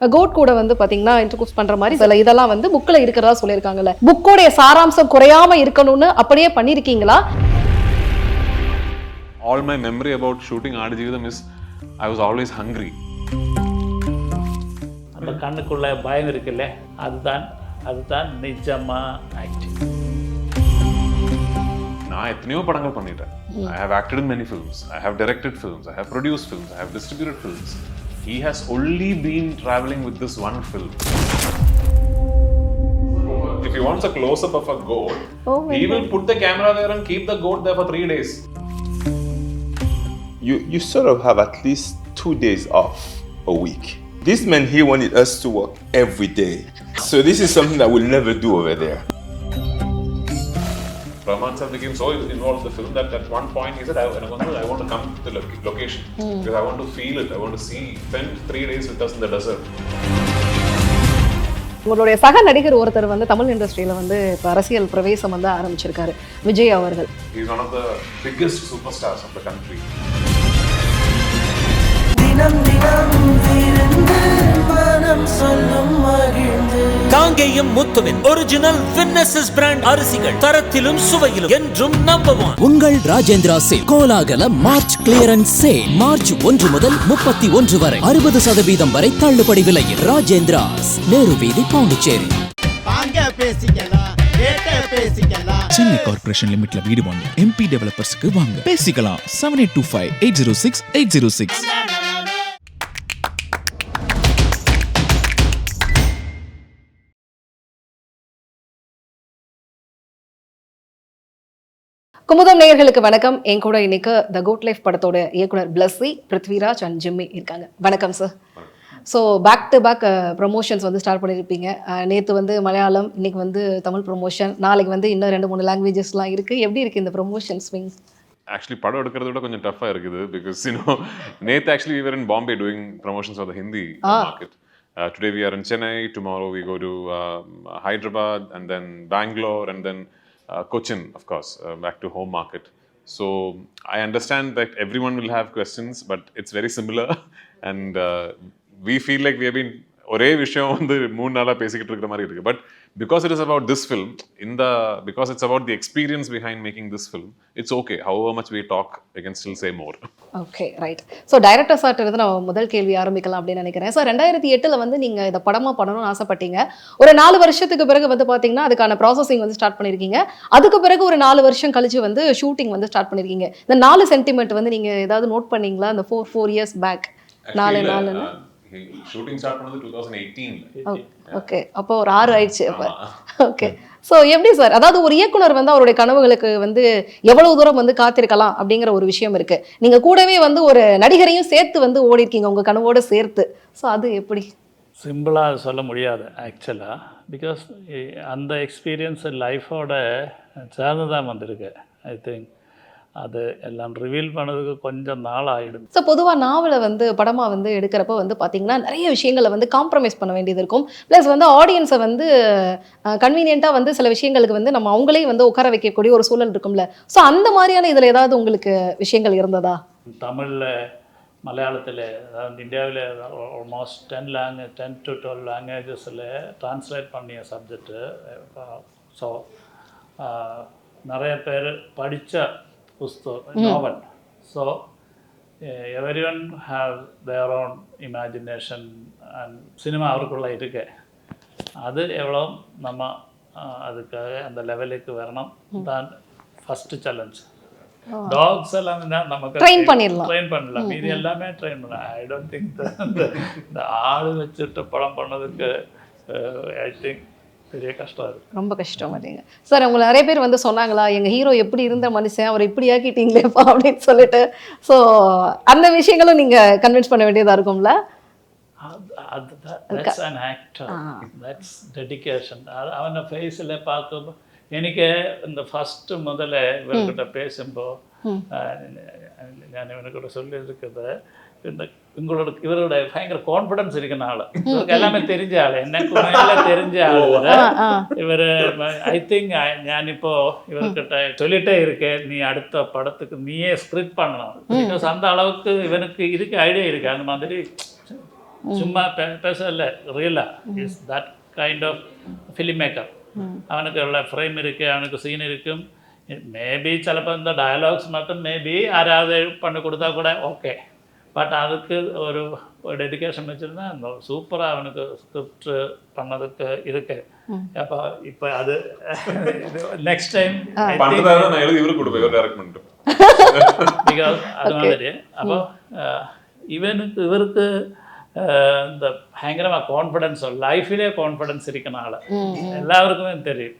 Code கூட வந்து பாத்தீங்கன்னா இன்ட்ரோடியூஸ் பண்ற மாதிரி சில இதெல்லாம் வந்து புக்ல இருக்கிறதா சொல்லியிருக்காங்கல்ல. புக்கோடைய சாராம்சம் குறையாம இருக்கணும்னு அப்படியே பண்ணிருக்கீங்களா? All my memory about shooting Aadu jeevitham is I was always hungry. அந்த கண்ணுக்குள்ள பயம் இருக்குல்ல, அதுதான் நிஜமா ஆக்டிங். நான் எத்தனையோ படங்கள் பண்ணிட்டேன். I have acted in many films. I have directed films. I have produced films. I have distributed films. He has only been traveling with this one film. If he wants a close-up of a goat, he will put the camera there and keep the goat there for 3 days. You sort of have at least 2 days off a week. This man here wanted us to work every day. So this is something that we'll never do over there. Rahman sir became so involved in the film that at one point he said, I want to come to the location because I want to feel it. I want to spend 3 days with us in the desert. உங்களுடைய சக நடிகர் ஒருத்தர் வந்து தமிழ் இண்டஸ்ட்ரியில வந்து இப்போ அரசியல் பிரவேசம் வந்து ஆரம்பிச்சிருக்காரு, விஜய் அவர்கள். He is one of the biggest superstars of the country. Kangeyam முத்துவின் ஒரிஜினல் வின்னசஸ் பிராண்ட் அரிசிகள் தரத்திலும் சுவையிலும் என்றும் நம்பர் 1. உங்கள் ராஜேந்திரா சேல் கோலாகல மார்ச் கிளியரன்ஸ் சேல் மார்ச் 1 முதல் 31 வரை 60% வரை தள்ளுபடி விலையில். ராஜேந்திராஸ், நேரு வீதி, பாண்டிச்சேரி. சென்னை கார்ப்பரேஷன் லிமிட்ல வீடு வாங்க MP டெவலப்பர்ஸ்க்கு வாங்க பேசிக்கலாம். 7825806806. குமுதம் நேயர்களுக்கு வணக்கம். என் கூட இன்னைக்கு த குட் லைஃப் படத்தோட இயக்குனர் பிளஸ்ஸி, பிருத்விராஜ் அண்ட் ஜிம்மி இருக்காங்க. வணக்கம் sir. So back to back promotions வந்து ஸ்டார்ட் பண்ணியிருப்பீங்க. நேற்று வந்து மலையாளம், இன்னைக்கு வந்து தமிழ் ப்ரொமோஷன், நாளைக்கு வந்து இன்னும் 2-3 லாங்குவேஜஸ்லாம் இருக்குது. எப்படி இருக்குது இந்த ப்ரொமோஷன் ஸ்விங்? Actually படம் எடுக்கிறத விட கொஞ்சம் டஃப்பாக இருக்குது because நேற்று actually we were in Bombay doing promotions for the Hindi market. Today we are in Chennai, tomorrow we go to Hyderabad and then Bangalore and then Cochin, of course, back to home market. So I understand that everyone will have questions, but it's very similar and we feel like we have been ஒரே விஷயம் வந்து 3 நாளா பேசிக்கிட்டு இருக்கிற மாதிரி இருக்கு. But because it is about this film, because it's about the experience behind making this film, it's okay. However much we talk, I can still say more. Okay, right. So director சார்ட்ட இருந்து நான் முதல் கேள்வி ஆரம்பிக்கலாம் அப்படின்னு நினைக்கிறேன். Sir, 2008 வந்து நீங்கள் இதை படமாக பண்ணணும்னு ஆசைப்பட்டீங்க. ஒரு 4 வருஷத்துக்கு பிறகு வந்து பார்த்தீங்கன்னா அதுக்கான ப்ராசஸிங் வந்து ஸ்டார்ட் பண்ணியிருக்கீங்க. அதுக்கு பிறகு ஒரு 4 வருஷம் கழிச்சு வந்து ஷூட்டிங் வந்து ஸ்டார்ட் பண்ணியிருக்கீங்க. இந்த 4 சென்டிமெண்ட் வந்து நீங்கள் ஏதாவது நோட் பண்ணீங்களா? இந்த 4 years பேக் 4 ஷூட்டிங் ஸ்டார்ட் பண்ணது 2018. ஓகே, அப்போ ஒரு 6 ஆயிடுச்சு அப்போ. ஓகே, ஸோ எப்படி சார், அதாவது ஒரு இயக்குனர் வந்து அவருடைய கனவுகளுக்கு வந்து எவ்வளவு தூரம் வந்து காத்திருக்கலாம் அப்படிங்கிற ஒரு விஷயம் இருக்கு. நீங்க கூடவே வந்து ஒரு நடிகரையும் சேர்த்து வந்து ஓடி இருக்கீங்க உங்க கனவோட சேர்த்து. ஸோ அது எப்படி? சிம்பிளாக சொல்ல முடியாது ஆக்சுவலாக, பிகாஸ் அந்த எக்ஸ்பீரியன்ஸ் லைஃபோட சேர்ந்து தான் வந்திருக்கு. ஐ திங்க் அது எல்லாம் ரிவீல் பண்ணதுக்கு கொஞ்சம் நாள் ஆகிடும். ஸோ பொதுவாக நாவலை வந்து படமாக வந்து எடுக்கிறப்ப வந்து பார்த்தீங்கன்னா நிறைய விஷயங்களை வந்து காம்ப்ரமைஸ் பண்ண வேண்டியது இருக்கும். ப்ளஸ் வந்து ஆடியன்ஸை வந்து கன்வீனியண்ட்டாக வந்து சில விஷயங்களுக்கு வந்து நம்ம அவங்களே வந்து உட்கார வைக்கக்கூடிய ஒரு சூழல் இருக்கும்ல. ஸோ அந்த மாதிரியான இதில் ஏதாவது உங்களுக்கு விஷயங்கள் இருந்ததா? தமிழில், மலையாளத்தில், அதாவது இந்தியாவில் ஆல்மோஸ்ட் 10 to 12 லாங்குவேஜஸில் ட்ரான்ஸ்லேட் பண்ணிய சப்ஜெக்டு. ஸோ நிறைய பேர் படித்த புஸ்தகம், நாவல். So every have their own imagination and cinema அவருக்குள்ளே இருக்கு. அது எவ்வளோ நம்ம அதுக்காக அந்த லெவலுக்கு வரணும் தான் ஃபஸ்ட்டு சேலஞ்ச். டாக்ஸ் எல்லாம் நமக்கு ட்ரெயின் பண்ணலாம், இது எல்லாமே ட்ரெயின் பண்ணலாம். ஐ டோன்ட் திங்க் இந்த ஆடு வச்சுட்டு படம் பண்ணதுக்கு ஐ திங்க் பெரிய கஷ்டம் இருக்குது, ரொம்ப கஷ்டம். அப்படிங்க சார், உங்களை நிறைய பேர் வந்து சொன்னாங்களா, எங்கள் ஹீரோ எப்படி இருந்த மனுஷன் அவரை இப்படி ஆக்கிட்டீங்களேப்பா அப்படின்னு சொல்லிட்டு. ஸோ அந்த விஷயங்களும் நீங்கள் கன்வின்ஸ் பண்ண வேண்டியதாக இருக்கும்ல. that's an actor, that's dedication. அவனை ஃபேஸில் பார்க்க எனக்கு இந்த ஃபஸ்ட்டு முதல்ல இவர்கிட்ட பேசும்போது நான் இவனுக்கிட்ட சொல்லியிருக்கிறது, இந்த இவரோட பயங்கர கான்ஃபிடன்ஸ் இருக்கனால இவருக்கு எல்லாமே தெரிஞ்ச ஆள், எனக்கு தெரிஞ்ச ஆள் இவர். ஐ திங்க் நான் இப்போ இவர்கிட்ட சொல்லிட்டே இருக்கேன், நீ அடுத்த படத்துக்கு நீயே ஸ்கிரிப்ட் பண்ணணும். பிகாஸ் அந்த அளவுக்கு இவனுக்கு இதுக்கு ஐடியா இருக்கு. அந்த மாதிரி சும்மா பேசல ரியலா is that kind of film maker. அவனுக்கு உள்ள ஃப்ரேம் இருக்குது, அவனுக்கு சீன் இருக்கும். மேபி சிலப்போ இந்த டயலாக்ஸ் மட்டும் மேபி யாராவது பண்ணி கொடுத்தா கூட ஓகே. பட் அதுக்கு ஒரு டெடிக்கேஷன் வச்சுருந்தா சூப்பராக அவனுக்கு ஸ்கிரிப்ட் பண்ணதுக்கு இருக்கு. அப்போ இப்போ அது நெக்ஸ்ட் டைம் பிகாஸ் அது மாதிரி அப்போ இவருக்கு இந்த பயங்கரமாக கான்ஃபிடென்ஸ் லைஃபிலே கான்ஃபிடென்ஸ் இருக்கன ஆள் எல்லாருக்குமே தெரியும்.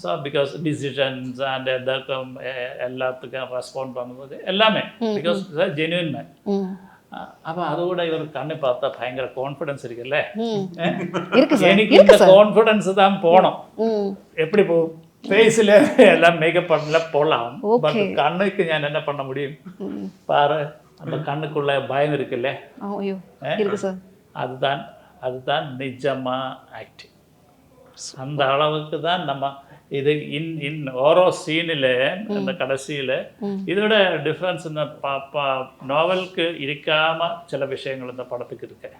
ஸோ பிகாஸ் டிசிஷன்ஸ் அண்ட் எதற்கும் எல்லாத்துக்கும் ரெஸ்பாண்ட் பண்ணும்போது எல்லாமே பிகாஸ் ஜென்யூன் மேன். அப்போ அதோட இவருக்கு கண்ணு பார்த்தா பயங்கர கான்ஃபிடென்ஸ் இருக்குல்ல. எனக்கு இந்த கான்ஃபிடென்ஸ் தான் போனோம். எப்படி போ ஃபேஸில் எல்லாம் மேக்கப் பண்ணல போகலாம், பட் கண்ணுக்கு நான் என்ன பண்ண முடியும் பாரு. அந்த கண்ணுக்குள்ள பயம் இருக்குல்ல, அதுதான் நிஜமா ஆக்டிங். அந்த அளவுக்கு தான் நம்ம இது ஓரோ சீனில் அந்த கடைசியில் இதோட டிஃப்ரென்ஸ் இந்த நாவலுக்கு இருக்காம சில விஷயங்கள் இந்த படத்துக்கு இருக்கு.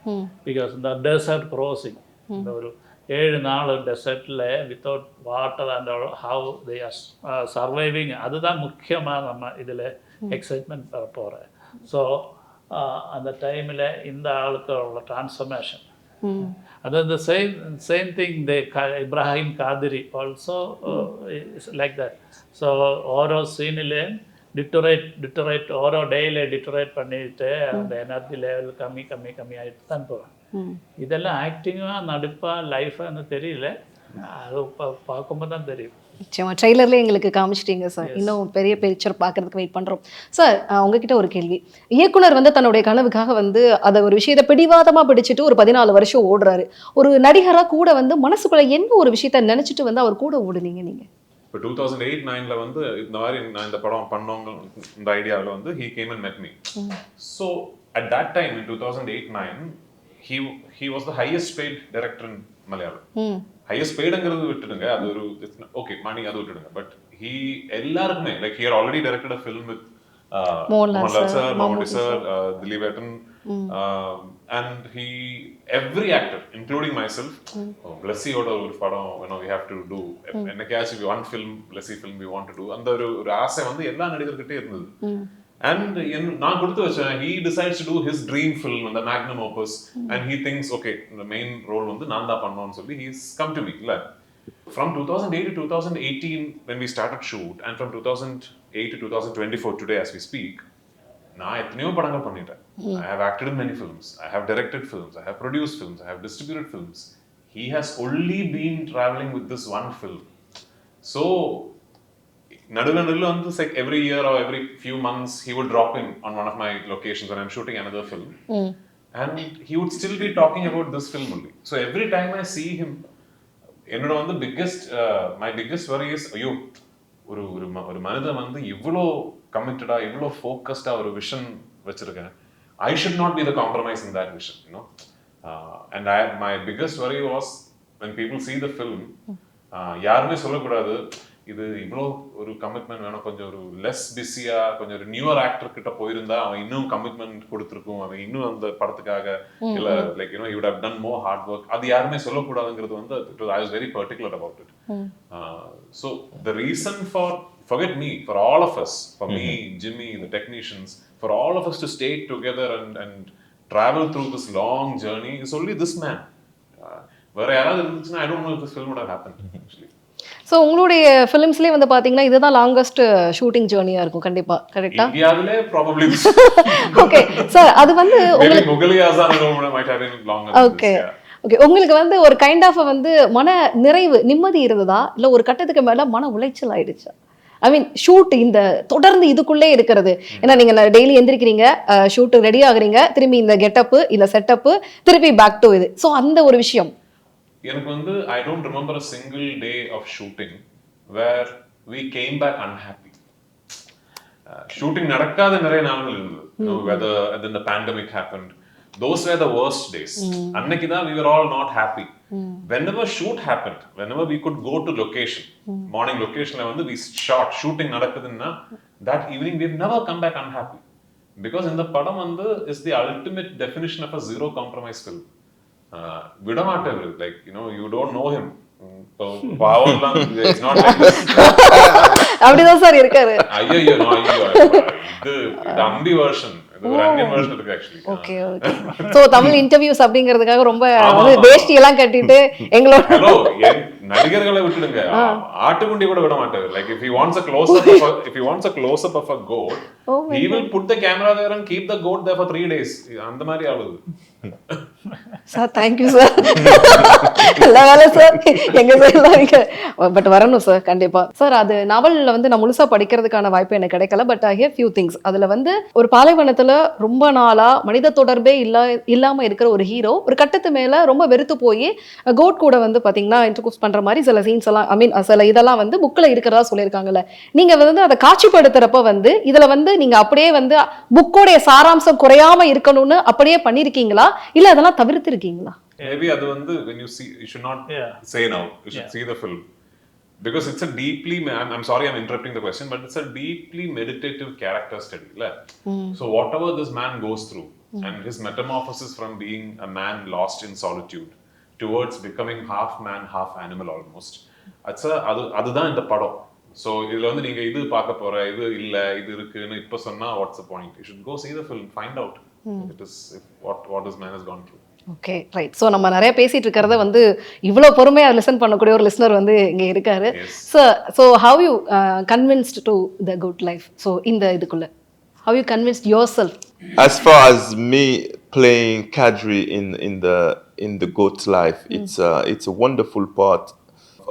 பிகாஸ் இந்த டெசர்ட் க்ராசிங், இந்த ஒரு 7 நாள் டெசர்ட்டில் without water and how they are surviving, அதுதான் முக்கியமாக நம்ம இதில் எக்ஸைட்மெண்ட் பெற போகிறேன். ஸோ அந்த டைமில் இந்த ஆளுக்கு உள்ள டிரான்ஸ்ஃபர்மேஷன் அது the same thing Ibrahim Qadiri also is like that. So ஓரோ சீனிலே டிட்டரேட் ஓரோ டேயில் டிட்டரேட் பண்ணிட்டு அந்த எனர்ஜி லெவல் கம்மி ஆகிட்டு தான் போகிறேன். இதெல்லாம் ஆக்டிங்காக நடிப்பா லைஃபான்னு தெரியல, அது பார்க்கும்போது தான் தெரியும். நிச்சயமா ட்ரெய்லர்லேயே எங்களுக்கு காமிச்சிட்டீங்க சார். இன்னும் பெரிய பிக்சர் பார்க்கறதுக்கு வெயிட் பண்ணுறோம் சார். உங்ககிட்ட ஒரு கேள்வி. இயக்குனர் வந்து தன்னுடைய கனவுக்காக வந்து அதை ஒரு விஷயத்தை பிடிவாதமாக பிடிச்சிட்டு ஒரு 14 வருஷம் ஓடுறாரு. ஒரு நடிகராக கூட வந்து மனசுக்குள்ள என்ன ஒரு விஷயத்த நினைச்சிட்டு வந்து அவர் கூட ஓடுனீங்க நீங்கள்? இப்போ 2008-9 வந்து இந்த மாதிரி நான் இந்த படம் பண்ணவங்க இந்த ஐடியாவில் வந்து he came and met me. So at that time in 2008-9 he was the highest paid director in Malayalam. Highest பெய்டுங்கிறது விட்டுடுங்க, அது ஒரு ஓகே மணி அது விட்டுடுங்க. பட் எல்லாருக்குமே like he already directed a film with Mohanlal sir, Mammootty sir, Dilip Etten, and every actor including myself, Blessy oda ஒரு படம் we have to do என்னைக்காச்சும் one film Blessy film we want to do, அந்த ஒரு ஆசை வந்து எல்லா நடிகர்கிட்டே இருந்தது. And நான் கொடுத்து வச்சேன், he decides to do his dream film and the magnum opus, and he thinks okay the main role வந்து நான் தான் பண்ணணும்னு சொல்லி he's come to me. From 2008 to 2018 when we started shoot, and from 2008 to 2024 today as we speak, நான் எத்தனையோ படங்கள் பண்ணிட்டேன். I have acted in many films, I have directed films, I have produced films, I have distributed films. He has only been traveling with this one film. So நடுவில் வந்து like every year or every few months he would drop in on one of my locations when I'm shooting another film, and he would still be talking about this film only. So every time I see him, என்னோட வந்து my biggest worry is ஐயோ ஒரு மனிதன் வந்து இவ்வளோ கமிட்டடா இவ்வளோ ஃபோக்கஸ்டா ஒரு vision வச்சிருக்கேன். I should not be the compromise in that vision, you know. And my biggest worry was when people see the film, யாருமே சொல்லக்கூடாது இது இவ்வளோ ஒரு கமிட்மெண்ட் வேணும், கொஞ்சம் ஒரு லெஸ் பிஸியா கொஞ்சம் ஒரு நியூவர் ஆக்டர் கிட்ட போயிருந்தா அவன் இன்னும் கமிட்மெண்ட் கொடுத்துருக்கும், அவன் இன்னும் அந்த படத்துக்காக இல்ல like he would have done more hard work. அது யாருமே சொல்லக்கூடாதுங்கிறது வந்து I was very particular about it. So the reason forget me, for all of us, for me, Jimmy, the technicians, for all of us to stay together and travel through this long journey is only this man. வேற யாராவது இருந்துச்சுன்னா I don't know if this film would have happened actually. So உங்களுடைய ஃபிலிம்ஸ்லேயே வந்து பார்த்தீங்கன்னா இதுதான் longest shooting ஜேர்னியாக இருக்கும் கண்டிப்பாக, கரெக்டா? இந்தியாவிலே ப்ராபபிலி. ஓகே சார், அது வந்து உங்களுக்கு ஓகே ஓகே உங்களுக்கு வந்து ஒரு கைண்ட் ஆஃப் வந்து மன நிறைவு நிம்மதி இருந்ததா இல்லை ஒரு கட்டத்துக்கு மேலே மன உளைச்சல் ஆயிடுச்சா? ஐ மீன் ஷூட் இந்த தொடர்ந்து இதுக்குள்ளே இருக்கிறது, ஏன்னா நீங்கள் டெய்லி எந்திரிக்கிறீங்க, ஷூட்டு ரெடி ஆகுறீங்க, திரும்பி இந்த கெட்டப்பு இல்லை செட்டப்பு, திருப்பி பேக் டு இது, ஸோ அந்த ஒரு விஷயம் எனக்கு வந்து I don't remember a single day of shooting where we came back unhappy. Shooting நடக்காத நிறைய நாட்கள் இருந்தது. Whether then the pandemic happened, those were the worst days. அன்னைக்கு தான் we were all not happy. Whenever shoot happened, whenever we could go to location, morning locationல வந்து we shooting நடக்குதுன்னா that evening we've never come back unhappy. Because in the padam வந்து is the ultimate definition of a zero compromise film. விடமாட்டவர், like you don't know him. So பாவம்லாம் it's not like this. அப்படிதான் sir இருக்காரு. ஐயோ இது அம்பி version, இது ஒரு Anniyan version இருக்கு actually. Okay okay. So Tamil interviews அப்படிங்கிறதுக்காக ரொம்ப வேஷ்டி எல்லாம் கட்டிட்டு எங்களோட ஹலோ நடிகர்களை விட்டுடுங்க, ஆட்டுக்குண்டி கூட விட மாட்டாரு. Like if he wants a close up of a goat, he will put the camera there and keep the goat there for 3 days. அந்த மாதிரி ஆளுது சார். Thank you sir. நல்ல வேலை சார், எங்க சைட்லாம் இருக்கு. பட் வரணும் சார் கண்டிப்பா. சார் அது நாவலில் வந்து நான் முழுசா படிக்கிறதுக்கான வாய்ப்பு எனக்கு கிடைக்கல. But I have few things. அதுல வந்து ஒரு பாலைவனத்துல ரொம்ப நாளா மனித தொடர்பே இல்லாம இருக்கிற ஒரு ஹீரோ ஒரு கட்டத்து மேல ரொம்ப வெறுத்து போய் கோட் கூட வந்து பாத்தீங்கன்னா இன்ட்ரோடியூஸ் பண்ற மாதிரி சில சீன்ஸ் எல்லாம், ஐ மீன் சில இதெல்லாம் வந்து புக்ல இருக்கிறதா சொல்லியிருக்காங்கல்ல. நீங்க வந்து அதை காட்சிப்படுத்துறப்ப வந்து இதுல வந்து நீங்க அப்படியே வந்து புக்கோடைய சாராம்சம் குறையாம இருக்கணும்னு அப்படியே பண்ணிருக்கீங்களா, இல்ல அதெல்லாம் தவிர்த்து இருக்கீங்களா? Maybe அது வந்து when you see, you should not say now, you should see the film. Because it's a deeply, I'm sorry I'm interrupting the question, but it's a deeply meditative character study. So whatever this man goes through and his metamorphosis from being a man lost in solitude towards becoming half man, half animal almost. அதுதான் இந்த படம். So இதுல வந்து நீங்க இது பார்க்க போற, இது இல்ல, இது இருக்குன்னு இப்ப சொன்னா what's the point? You should go see the film, find out what this man has gone through. Okay right. So நம்ம நிறைய பேசிட்டு இருக்கிறத வந்து இவ்வளோ பொறுமையாக லிசன் பண்ணக்கூடிய ஒரு லிசனர் வந்து இங்கே இருக்காரு. So how you convinced to the good life? So இந்த இதுக்குள்ள how you convinced your self? As far as me playing Kadri in the goat's life, it's a wonderful part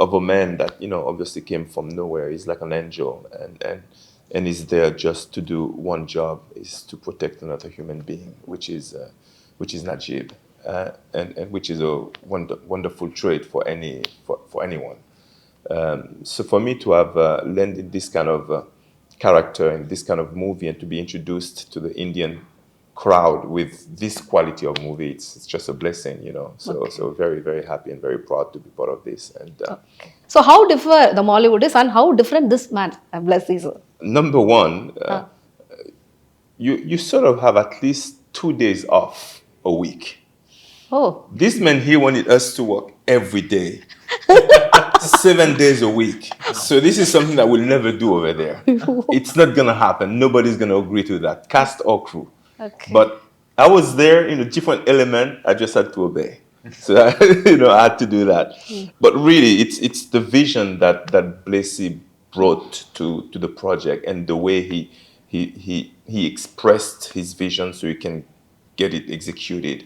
of a man that obviously came from nowhere. He's like an angel, and he's there just to do one job, is to protect another human being, which is Najib. And which is a wonderful trait for anyone. So for me to have landed this kind of character in this kind of movie and to be introduced to the Indian crowd with this quality of movie, it's just a blessing, So very, very happy and very proud to be part of this. And so how differ the Mollywood is and how different this man, bless you, sir? Number one, you sort of have at least 2 days off a week. Oh. This man here wanted us to work every day, 7 days a week. So this is something that we'll never do over there. It's not gonna happen. Nobody's gonna agree to that, cast or crew. Okay. But I was there in a different element. I just had to obey. So I had to do that. But really, it's the vision that Blessy brought to the project and the way he expressed his vision so he can get it executed.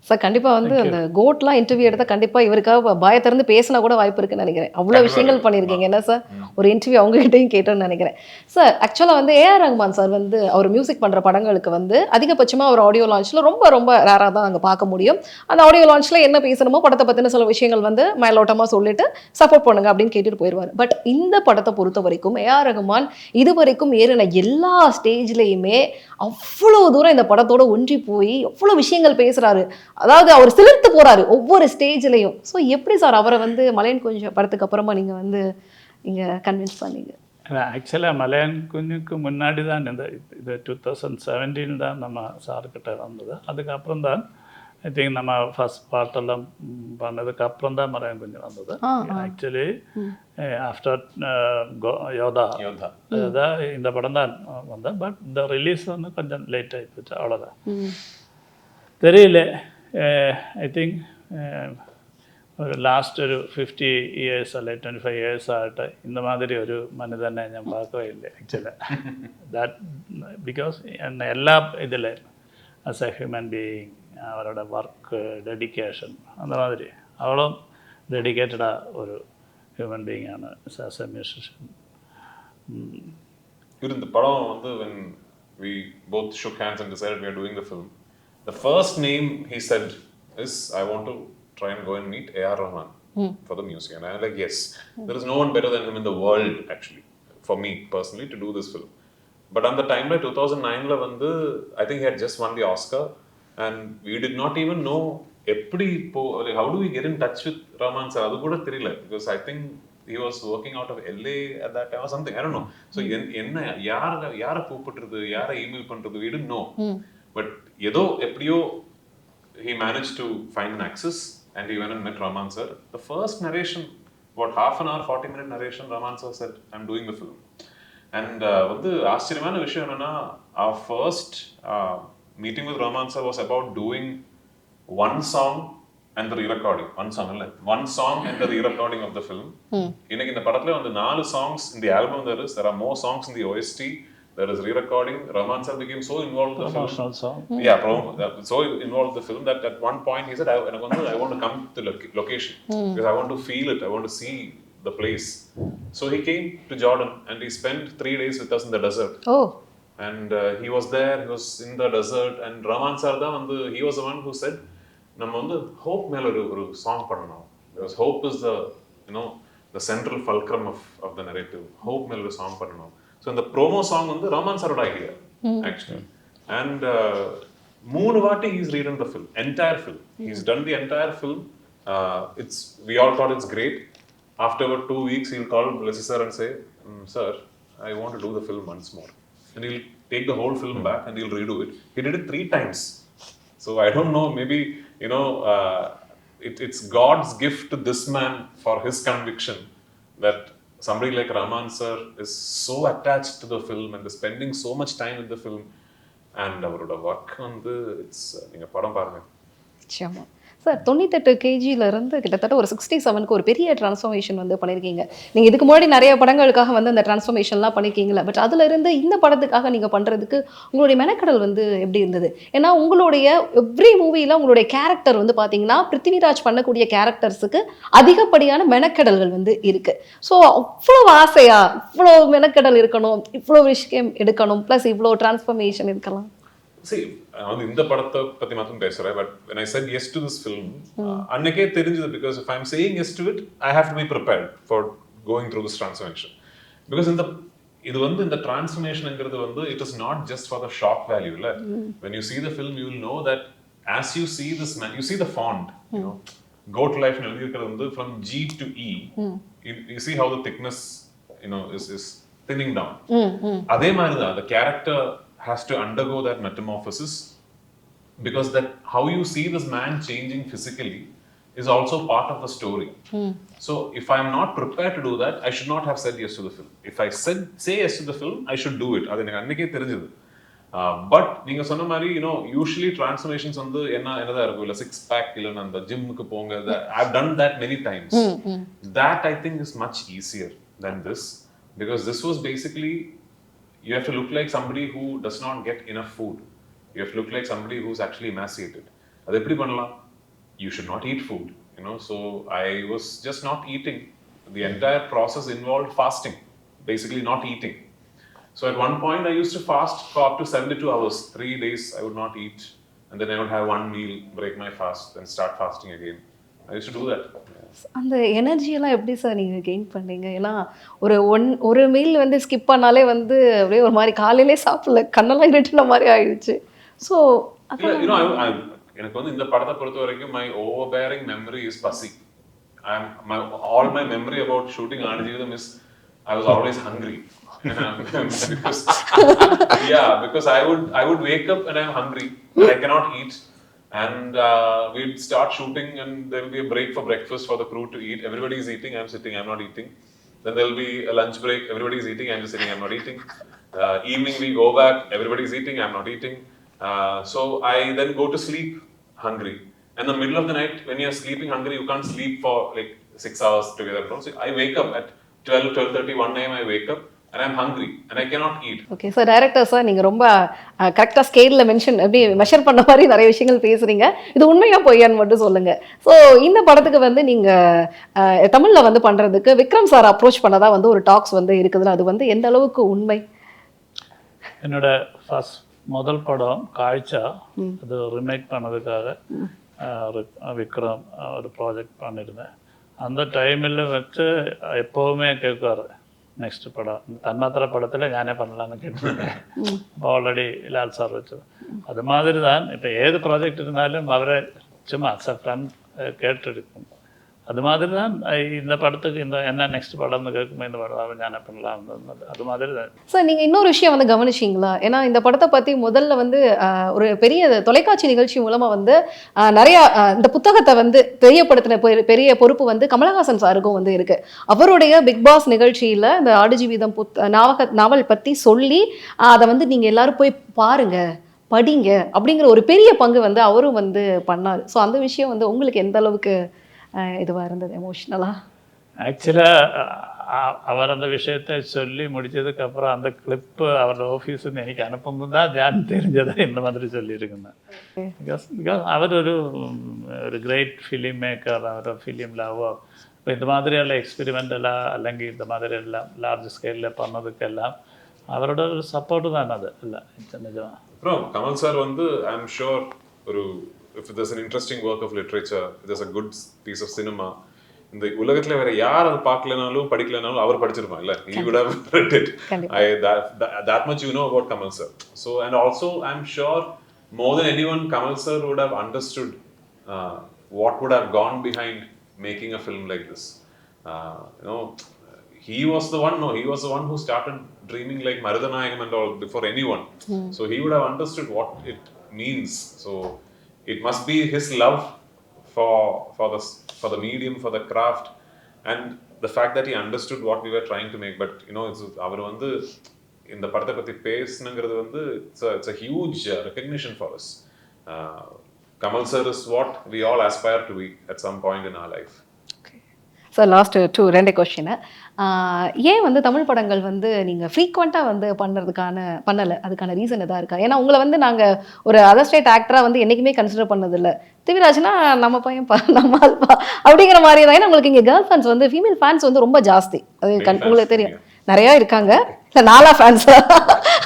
Sir கண்டிப்பாக வந்து அந்த கோட்லாம் interview எடுத்தால் கண்டிப்பாக இவருக்காக பயத்திறந்து பேசினா கூட வாய்ப்பு இருக்குன்னு நினைக்கிறேன். அவ்வளோ விஷயங்கள் பண்ணியிருக்கீங்க என்ன சார்? ஒரு இன்டர்வியூ அவங்ககிட்டையும் கேட்டோன்னு நினைக்கிறேன். சார் ஆக்சுவலாக வந்து ஏஆர் ரஹ்மான் சார் வந்து அவர் மியூசிக் பண்ணுற படங்களுக்கு வந்து அதிகபட்சமாக ஒரு ஆடியோ லான்ச்சில் ரொம்ப ரேராக தான் அங்கே பார்க்க முடியும். அந்த ஆடியோ லான்ச்சில் என்ன பேசணுமோ படத்தை பற்றின சில விஷயங்கள் வந்து மேலோட்டமாக சொல்லிட்டு சப்போர்ட் பண்ணுங்க அப்படின்னு கேட்டுட்டு போயிடுவார். பட் இந்த படத்தை பொறுத்த வரைக்கும் ஏஆர் ரஹ்மான் இது வரைக்கும் ஏறின எல்லா ஸ்டேஜ்லேயுமே அவ்வளோ தூரம் இந்த படத்தோட ஒன்றி போய் எவ்வளோ விஷயங்கள் பேசுகிறாரு. அதாவது அவர் சிலிர்த்து போறாரு ஒவ்வொரு ஸ்டேஜ்லையும். ஸோ எப்படி சார் அவரை வந்து மலையன் கொஞ்சம் படத்துக்கு அப்புறமா நீங்கள் வந்து இங்கே கன்வின்ஸ் பண்ணீங்க? ஆக்சுவலாக மலையன் குஞ்சுக்கு முன்னாடி தான் இது 2017 தான் நம்ம சார்கிட்ட வந்தது. அதுக்கப்புறம் தான் ஐ திங்க் நம்ம ஃபர்ஸ்ட் பார்ட்டெல்லாம் பண்ணதுக்கு அப்புறம் தான் மலையன் குஞ்சு வந்தது. ஆக்சுவலி ஆஃப்டர் யோதா இந்த படம் தான் வந்தேன். பட் இந்த ரிலீஸ் வந்து கொஞ்சம் லேட் ஆகிடுச்சு, அவ்வளோதான். தெரியல, ஐ திங்க் ഒരു ലാസ്റ്റ് ഒരു 50 years അല്ലെ 25 years ആയിട്ട് இந்த மாதிரி ഒരു മനുതനെ ഞാൻ பார்க்கவே ആക്ച്വലി. ദാറ്റ് ബിക്കോസ് എല്ലാ ഇതിൽ ആസ് എ ഹ്യൂമൻ ബീയിങ് അവരുടെ വർക്ക് ഡെഡിക്കേഷൻ அந்த மாதிரி അവളും ഡെഡിക്കേറ്റഡാ ഒരു ഹ്യൂമൻ ബീയിങ് ആണ് ആസ് എ മ്യൂസിഷ്യൻ. இந்த படம் வந்து when we both shook hands and decided we are doing the film, the first name he said is, I want to try and go and meet A.R. Rahman for the music. And I was like, yes, there is no one better than him in the world, actually, for me personally, to do this film. But on the time, like 2009, I think he had just won the Oscar, and we did not even know how do we get in touch with Rahman sir? Adu kuda theriyala, because I think he was working out of LA at that time or something, I don't know. So என்ன யாரை கூப்பிடுறது, யாரை email பண்றது, we didn't know. But ஏதோ எப்படியோ he managed to find an access and he went and met Rahman sir. The first narration, about half an hour, 40-minute narration, Rahman sir said, I'm doing the film. And வந்து ஆச்சரியமான விஷயம் என்னன்னா, our first meeting with Rahman sir was about doing one song and the re-recording. One song and the re-recording of the film. இன்னைக்கு இந்த படத்துல வந்து 4 songs in the album. There are more songs in the OST. There is re-recording. Rahman sir became so involved with the film. Song. Yeah, so involved with the film that at one point he said, I want to come to the location because I want to feel it. I want to see the place. So he came to Jordan and he spent 3 days with us in the desert. Oh. And he was there. He was in the desert. And Rahman sir he was the one who said, நம்ம வந்து hope மேல ஒரு song பண்ணணும். Because hope is the central fulcrum of the narrative. Hope மேல ஒரு song பண்ணணும். So in the promo song வந்து Rahman sir idea actually. And 3 வாட்டி he's written the film, entire film. He's done the entire film. We all thought it's great. After about 2 weeks he'll call Blessy sir and say, sir, I want to do the film once more. And he'll take the whole film back and he'll redo it. He did it 3 times. So I don't know, maybe it's God's gift to this man for his conviction that somebody like Rahman sir is so attached to the film and is spending so much time with the film. And அவரோட work வந்து நீங்க படம் பாருங்க. நிச்சயமா sir 98 kgல இருந்து கிட்டத்தட்ட ஒரு 67க்கு ஒரு பெரிய டிரான்ஸ்ஃபர்மேஷன் வந்து பண்ணியிருக்கீங்க. நீங்கள் இதுக்கு முன்னாடி நிறைய படங்களுக்காக வந்து அந்த டிரான்ஸ்ஃபர்மேஷன்லாம் பண்ணியிருக்கீங்களா? பட் அதில் இருந்து இந்த படத்துக்காக நீங்கள் பண்ணுறதுக்கு உங்களுடைய மெனக்கடல் வந்து எப்படி இருந்தது? ஏன்னா உங்களுடைய எவ்ரி மூவியில் உங்களுடைய கேரக்டர் வந்து பார்த்தீங்கன்னா பிருத்திவிராஜ் பண்ணக்கூடிய கேரக்டர்ஸுக்கு அதிகப்படியான மெனக்கடல்கள் வந்து இருக்குது. ஸோ அவ்வளோ ஆசையா இவ்வளோ மெனக்கடல் இருக்கணும், இவ்வளோ விஷயம் எடுக்கணும், ப்ளஸ் இவ்வளோ டிரான்ஸ்ஃபர்மேஷன் இருக்கலாம்? See, இந்த படத்தை பத்தி மட்டும் பேசுறேன். But when I said yes to this film, அன்னைக்கே தெரிஞ்சது, because if I'm saying yes to it, I have to be prepared for going through this transformation. Because இது வந்து இந்த transformationங்கிறது வந்து it is not just for the shock value. When you see the film, you will know that as you see this man, you see the font, go to life எழுதியிருக்கிறது வந்து from G to E. You see how the thickness is thinning down. அதே மாதிரி தான் the character has to undergo that metamorphosis, because that how you see this man changing physically is also part of the story. So if I am not prepared to do that, I should not have said yes to the film. If I say yes to the film, I should do it. அது எனக்கு அன்னைக்கே தெரிஞ்சது. But நீங்க சொன்ன மாதிரி usually transformations வந்து என்னதா இருக்கும், இல்ல 6 pack இல்ல அந்த ஜிம்முக்கு போங்க, I've done that many times. That I think is much easier than this, because this was basically you have to look like somebody who does not get enough food. You have to look like somebody who's actually emaciated. Adu eppadi pannalam? You should not eat food, So I was just not eating. The entire process involved fasting, basically not eating. So at one point I used to fast for up to 72 hours. 3 days I would not eat, and then I would have one meal, break my fast, then start fasting again. I used to do that. அந்த எனர்ஜியெல்லாம் எப்படி sir நீங்கள் gain பண்ணீங்க? ஏன்னா ஒரு meal வந்து skip பண்ணாலே வந்து அப்படியே ஒரு மாதிரி காலையிலே சாப்பிடல, கண்ணெல்லாம் இருட்டுன மாதிரி ஆயிடுச்சு. ஸோ எனக்கு வந்து இந்த படத்தை பொறுத்த வரைக்கும் my overbearing memory is பசி. All my memory about shooting aadujeevitham is I was always hungry. because I would wake up and I'm hungry and I cannot eat. And we'd start shooting and there will be a break for breakfast for the crew to eat. Everybody is eating, I'm sitting, I'm not eating. Then there will be a lunch break, everybody is eating, I'm just sitting, I'm not eating. Evening we go back, everybody is eating, I'm not eating. So I then go to sleep hungry. And in the middle of the night, when you're sleeping hungry, you can't sleep for like 6 hours together. So I wake up at 12:30, 1 a.m. I wake up. And I'm hungry and I cannot eat. Okay, sir director sir நீங்கள் ரொம்ப கரெக்டாக ஸ்கேலில் அப்படி measure பண்ண மாதிரி நிறைய விஷயங்கள் பேசுகிறீங்க. இது உண்மையாக பொய்யான்னு மட்டும் சொல்லுங்கள். ஸோ இந்த படத்துக்கு வந்து நீங்கள் தமிழில் வந்து பண்ணுறதுக்கு விக்ரம் சார் அப்ரோச் பண்ணதா வந்து ஒரு டாக்ஸ் வந்து இருக்குதுன்னு, அது வந்து எந்த அளவுக்கு உண்மை? என்னோட முதல் படம் காய்ச்சா, அது ரிமேக் பண்ணதுக்காக விக்ரம் ஒரு ப்ராஜெக்ட் பண்ணியிருந்தேன். அந்த டைமில் வச்சு எப்போவுமே கேட்குவார், நெக்ஸ்ட் படம் தன்மாத்திர படத்தில் ஞானே பண்ணலான்னு கேட்டிருக்கேன். இப்போ ஆல்ரெடி லால் சார் வச்சது அது மாதிரி தான். இப்போ ஏது ப்ராஜெக்ட் இருந்தாலும் அவரை சும்மா ஃப்ரெண்ட் கேட்டுருக்கும். அது மாதிரி தான் இந்த படத்துக்கு என்ன நெக்ஸ்ட் படம்னு கேட்கும்போது இந்த படம் ஞான பண்ணலாம் அது மாதிரி தான். சார் நீங்கள் இன்னொரு விஷயம் வந்து கவனிச்சிங்களா? ஏன்னா இந்த படத்தை பற்றி முதல்ல வந்து ஒரு பெரிய தொலைக்காட்சி நிகழ்ச்சி மூலமாக வந்து நிறையா இந்த புத்தகத்தை வந்து தெரியப்படுத்தின பெரிய பொறுப்பு வந்து கமலஹாசன் சாருக்கும் வந்து இருக்கு. அவருடைய பிக் பாஸ் நிகழ்ச்சியில் இந்த ஆடு ஜீவிதம் நாவல் பற்றி சொல்லி அதை வந்து நீங்கள் எல்லாரும் போய் பாருங்க படிங்க அப்படிங்கிற ஒரு பெரிய பங்கு வந்து அவரும் வந்து பண்ணார். ஸோ அந்த விஷயம் வந்து உங்களுக்கு எந்த அளவுக்கு இதுவாக இருந்தது எமோஷ்னலாக? ஆக்சுவலாக அவர் அந்த விஷயத்தை சொல்லி முடித்ததுக்கப்புறம் அந்த கிளிப்பு அவரோட ஆஃபீஸுன்னு எனக்கு அனுப்பும்போது தான் நான் தெரிஞ்சதை இந்த மாதிரி சொல்லியிருக்கேன். பிகாஸ் அவர் ഒരു ഗ്രേറ്റ് ഫിലിം മേക്കർ, അവരുടെ ഫിലിം ലവർ. അപ്പോൾ ഇത് മാതിരിയുള്ള എക്സ്പെരിമെൻ്റെല്ലാം അല്ലെങ്കിൽ ഇത് മാതിരിയെല്ലാം ലാർജ് സ്കെയിലിൽ പറഞ്ഞതൊക്കെല്ലാം അവരുടെ ഒരു സപ്പോർട്ട് തന്നെ അത് അല്ല നിജമാണ്. அப்புறம் கமல் சார் வந்து ஐ எம் ஷுர் ஒரு if there's an interesting work of literature, if there's a good piece of cinema, இந்த உலகத்துல வேற யார் அது பார்க்கலனாலும் படிக்கலனாலும் அவர் படிச்சிருப்பான் இல்ல, he would have read it. That much you know about Kamal sir. So and also I'm sure more than anyone Kamal sir would have understood what would have gone behind making a film like this. You know, he was the one who started dreaming like Marudanayagam and all before anyone. So he would have understood what it means. So it must be his love for the medium, for the craft, and the fact that he understood what we were trying to make. But you know, அவர் வந்து இந்த படத்தை பத்தி பேசணுங்கிறது வந்து it's a huge recognition for us. Kamal sir is what we all aspire to be at some point in our life. Sir last ரெண்டு question. ஏன் வந்து தமிழ் படங்கள் வந்து நீங்கள் ஃப்ரீக்வெண்ட்டாக வந்து பண்ணலை, அதுக்கான ரீசன் எதாக இருக்கா? ஏன்னா உங்களை வந்து நாங்கள் ஒரு அதர் ஸ்டேட் ஆக்டராக வந்து என்றைக்குமே கன்சிடர் பண்ணதில்லை. பிருத்திவிராஜ்னா நம்ம பையன் நம்ம ஆள்பா அப்படிங்கிற மாதிரி தான். ஏன்னா உங்களுக்கு இங்கே கேர்ள் ஃபேன்ஸ் வந்து ஃபீமேல் ஃபேன்ஸ் வந்து ரொம்ப ஜாஸ்தி, அது உங்களுக்கு தெரியும், நிறையா இருக்காங்க. இல்லை நாலா ஃபேன்ஸ்,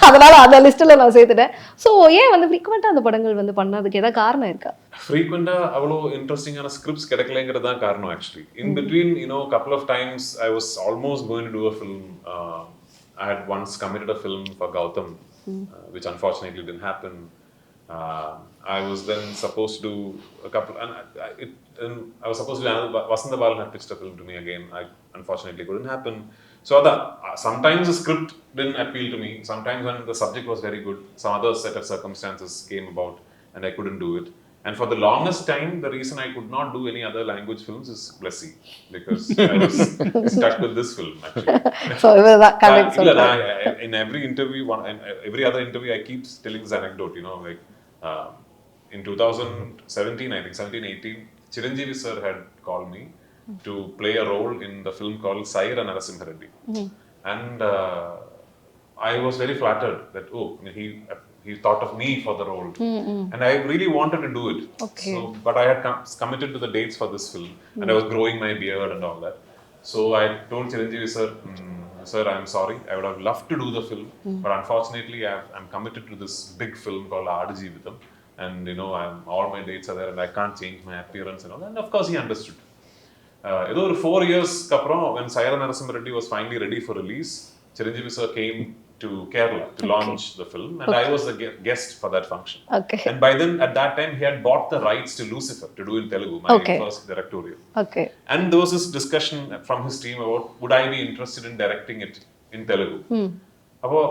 அதனால் அந்த லிஸ்ட்டில் நான் சேர்த்துட்டேன். ஸோ ஏன் வந்து ஃப்ரீக்வெண்ட்டாக அந்த படங்கள் வந்து பண்ணதுக்கு ஏதாவது காரணம் இருக்கா? ஃப்ரீக்வெண்ட்டாக அவ்வளோ இன்ட்ரெஸ்டிங்கான ஸ்கிரிப்ட்ஸ் கிடைக்கலங்கிறது தான் காரணம் actually. In between couple of times I was almost going to do a film. I had once committed a film for Gautam, which unfortunately didn't happen. I was then supposed to do a couple, and I was supposed to do another. Vasantha Balan had pitched a film to me again. Unfortunately couldn't happen. So sometimes the script didn't appeal to me. Sometimes when the subject was very good, some other set of circumstances came about and I couldn't do it. And for the longest time, the reason I could not do any other language films is Blessy, because I was stuck with this film actually. So in every interview, every other interview, I keep telling this anecdote. You know, like in 2017, I think 17-18, Chiranjeevi sir had called me to play a role in the film called Saira Narasimha Reddy, and I was very flattered that he thought of me for the role, and I really wanted to do it. Okay. So, but I had committed to the dates for this film, and I was growing my beard and all that. So I told Chiranjeevi sir, sir, I'm sorry, I would have loved to do the film, but unfortunately I'm committed to this big film called Aadu jeevitham, and you know, all my dates are there and I can't change my appearance and all that. And of course he understood. It was 4 years அப்புறம் when Saira Narasimha Reddy was finally ready for release, Chiranjeevi sir came to Kerala to launch the film, and I was the guest for that function. Okay. And by then, at that time, he had bought the rights to Lucifer to do in Telugu, my first directorial. Okay. And there was this discussion from his team about would I be interested in directing it in Telugu.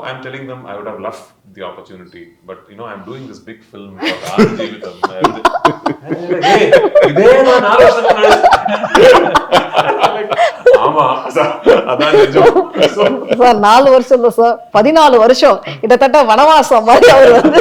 I'm telling them I would have loved the opportunity, but you know, I'm doing this big film called Aadu jeevitham. Hey, sir 4 வருஷம் இல்லை sir, 14 வருஷம் கிட்டத்தட்ட வனவாசம் மாதிரி அவர் வந்து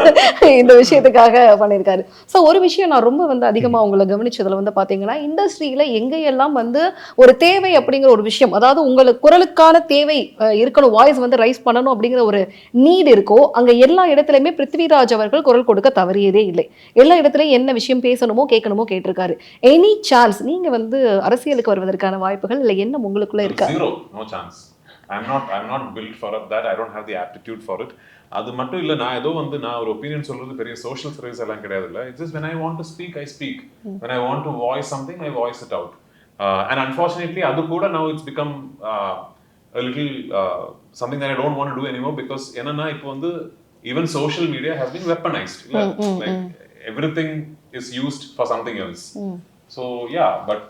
இந்த விஷயத்துக்காக பண்ணியிருக்காரு. So ஒரு விஷயம் நான் ரொம்ப வந்து அதிகமாக உங்களை கவனிச்சதுல வந்து பார்த்தீங்கன்னா, இண்டஸ்ட்ரியில எங்கெல்லாம் வந்து ஒரு தேவை அப்படிங்கிற ஒரு விஷயம், அதாவது உங்களுக்கு குரலுக்கான தேவை இருக்கணும், வாய்ஸ் வந்து ரைஸ் பண்ணணும் அப்படிங்கிற ஒரு நீட் இருக்கோ, அங்கே எல்லா இடத்துலையுமே பிருத்திவிராஜ் அவர்கள் குரல் கொடுக்க தவறியதே இல்லை. எல்லா இடத்துலையும் என்ன விஷயம் பேசணுமோ கேட்கணுமோ கேட்டிருக்காரு. எனி சான்ஸ் நீங்க வந்து அரசியலுக்கு வருவதற்கான வாய்ப்புகள் இல்லை என்ன உங்களுக்குள்ள இருக்கா? Zero, no chance. I'm not built for that. I don't have the aptitude for it. அது மட்டும் இல்லை, நான் ஏதோ வந்து நான் ஒரு ஒப்பீனியன் சொல்றது பெரிய சோஷியல் சர்வீஸ் எல்லாம் கிடையாது இல்லை. It's just when I want to speak, I speak. When I want to voice something, I voice it out. And unfortunately, அது கூட now it's become a little something that I don't want to do anymore, because என்னன்னா இப்போ வந்து even social media has been weaponized. Like everything is used for something else. So yeah, but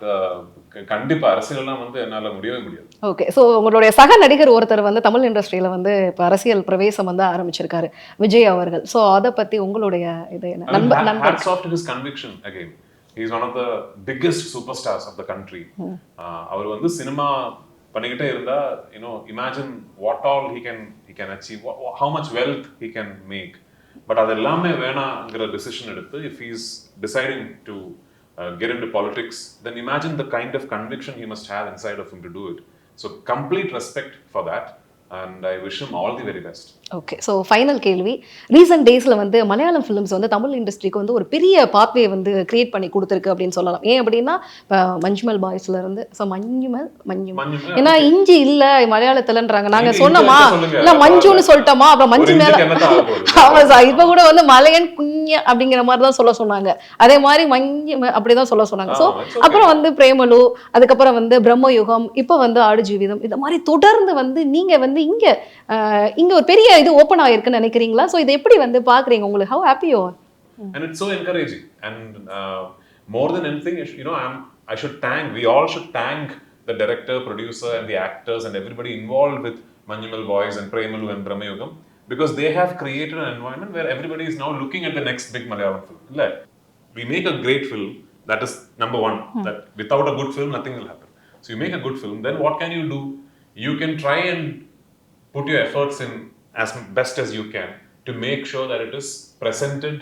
கண்டிப்பா அரசியல்லாம் வந்து என்னால முடியவே முடியாது. ஓகே. ஸோ உங்களுடைய சக நடிகர் ஒருத்தர் வந்து தமிழ் இண்டஸ்ட்ரியில வந்து இப்போ அரசியல் பிரவேசம் வந்து ஆரம்பிச்சிருக்காரு, விஜய் அவர்கள். ஸோ அதை பத்தி உங்களுடைய இது என்ன? நண்பர் Hats off to his conviction again. He is one of the biggest superstars of the country. அவர் வந்து சினிமா பண்ணிக்கிட்டே இருந்தா, imagine what all he can achieve, how much wealth he can make. But அது எல்லாமே வேணாங்கிற decision எடுத்து, if he is deciding to get into politics, then imagine the kind of conviction he must have inside of him to do it. So complete respect for that, and I wish him all the very best. Okay. So final கேள்வி. Recent டேஸில் வந்து Malayalam films வந்து தமிழ் இண்டஸ்ட்ரிக்கு வந்து ஒரு பெரிய pathway வந்து create பண்ணி கொடுத்துருக்கு அப்படின்னு சொல்லலாம். ஏன் அப்படின்னா இப்போ மஞ்சுமல் பாய்ஸ்ல இருந்து, ஸோ மஞ்சுமல் ஏன்னா இஞ்சி இல்லை மலையாளத்துலன்றாங்க. நாங்கள் சொன்னோமா இல்லை மஞ்சுன்னு சொல்லிட்டோமா, அப்புறம் மஞ்சு மேலே ஆமாம் சார். இப்போ கூட வந்து மலையன் குஞ்ச அப்படிங்கிற மாதிரி தான் சொல்ல சொன்னாங்க. அதே மாதிரி மஞ்சு அப்படி தான் சொல்ல சொன்னாங்க. ஸோ அப்புறம் வந்து பிரேமலு, அதுக்கப்புறம் வந்து பிரம்மயுகம், இப்போ வந்து ஆடு ஜீவிதம், இந்த மாதிரி தொடர்ந்து வந்து நீங்கள் வந்து இங்கே ஒரு பெரிய இது ஓபன் ஆயிருக்குன்னு நினைக்கிறீங்களா? சோ இதை எப்படி வந்து பாக்குறீங்க? உங்களுக்கு how happy you are? And it's so encouraging, and more than anything, we all should thank the director, producer and the actors and everybody involved with Manjumal Boys and Premalu and Brahmayugam, because they have created an environment where everybody is now looking at the next big Malayalam film. We make a great film, that is number one, that without a good film nothing will happen. So you make a good film, then what can you do? You can try and put your efforts in as best as you can to make sure that it is presented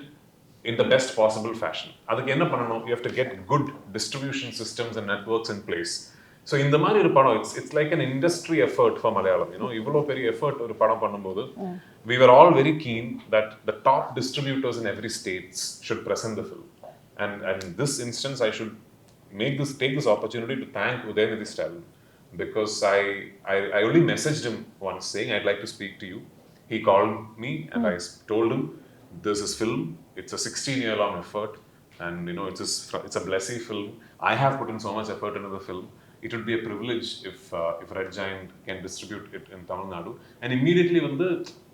in the best possible fashion. Adukku enna pananum? You have to get good distribution systems and networks in place. So in the mari oru padam, it's like an industry effort for Malayalam. Ivlo peri effort oru padam pannumbodhu, we were all very keen that the top distributors in every state should present the film. And in this instance, I should take this opportunity to thank Udayanidhi Stalin, because I only messaged him once saying I'd like to speak to you. He called me and I told him, this is film, it's a 16-year-long effort, and it's a blessy film. I have put in so much effort into the film. It would be a privilege if Red Giant can distribute it in Tamil Nadu. And immediately when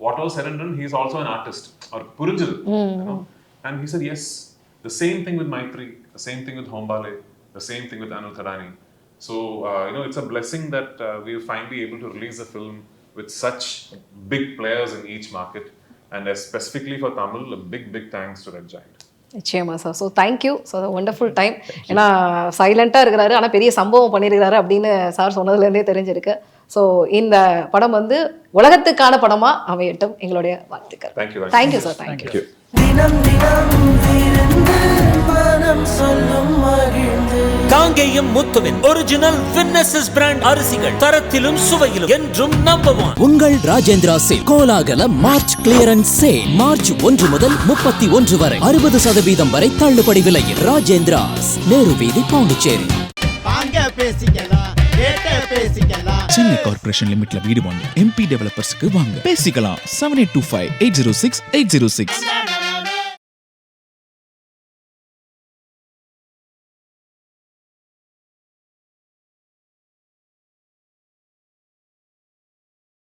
what was said and done, he's also an artist, or purinjal, and he said yes. The same thing with Maitri, the same thing with Hombale, the same thing with Anu Thadani. So it's a blessing that we are finally able to release a film with such big players in each market, and specifically for Tamil, a big thanks to Red Giant. நிச்சயமா sir. So thank you. So wonderful time. ஏன்னா சைலண்டாக இருக்கிறாரு, ஆனால் பெரிய சம்பவம் பண்ணியிருக்கிறாரு அப்படின்னு sir சொன்னதுலேருந்தே தெரிஞ்சிருக்கு. ஸோ இந்த படம் வந்து உலகத்துக்கான படமாக அமையட்டும், எங்களுடைய வாழ்த்துக்கள். Thank you sir. தேங்க்யூ. காங்கேயம் முத்துவின் ஒரிஜினல் வின்னசஸ் பிராண்ட் அரிசிகள், தரத்திலும் சுவையிலும் என்றும் நம்பர் 1. உங்கள் ராஜேந்திரா சேல் கோலாகல மார்ச் கிளியரன்ஸ் சேல் மார்ச் 1 முதல் 31 வரை 60% வரை தள்ளுபடி விலையில். ராஜேந்திராஸ், நேரு வீதி, பாண்டிச்சேரி. சென்னை கார்ப்பரேஷன் லிமிட்ல வீடு வாங்க MP டெவலப்பர்ஸ்க்கு வாங்க, பேசிக்கலாம். 7825 806 806.